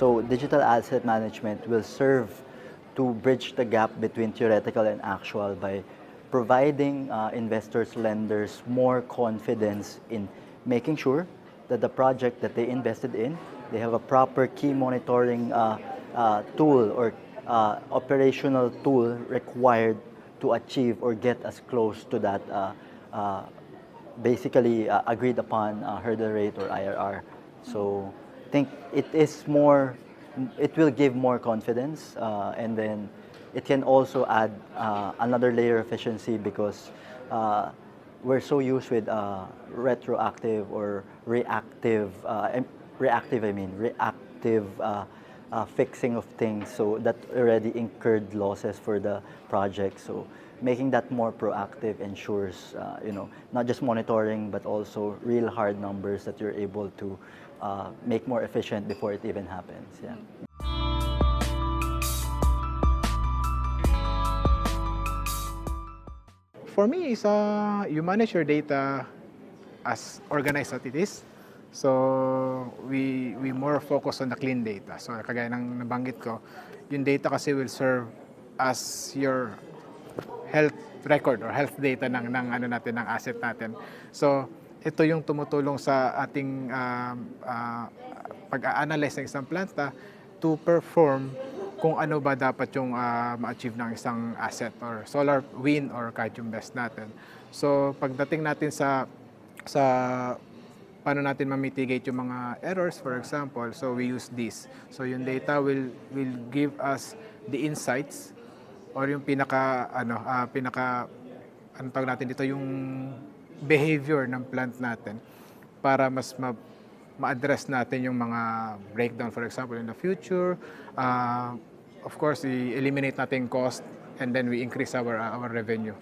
So digital asset management will serve to bridge the gap between theoretical and actual by providing investors, lenders more confidence in making sure that the project that they invested in, they have a proper key monitoring tool or operational tool required to achieve or get as close to that basically agreed upon hurdle rate or IRR. So I think it will give more confidence, and then it can also add another layer of efficiency because we're so used with retroactive or reactive, fixing of things, so that already incurred losses for the project. So making that more proactive ensures, not just monitoring, but also real hard numbers that you're able to make more efficient before it even happens. Yeah. For me, is you manage your data as organized as it is. So we more focus on the clean data. So kagaya ng nabanggit ko, yung data kasi will serve as your health record or health data ng ano natin, ng asset natin. So ito yung tumutulong sa ating pag-a-analyze ng isang planta to perform kung ano ba dapat yung ma-achieve ng isang asset or solar, wind, or kahit yung best natin. So pagdating natin sa paano natin ma-mitigate yung mga errors, for example, so we use this. So yung data will give us the insights or yung ano tawag natin dito, yung behavior ng plant natin para mas ma-address natin yung mga breakdown, for example, in the future. Of course, i-eliminate natin cost and then we increase our revenue.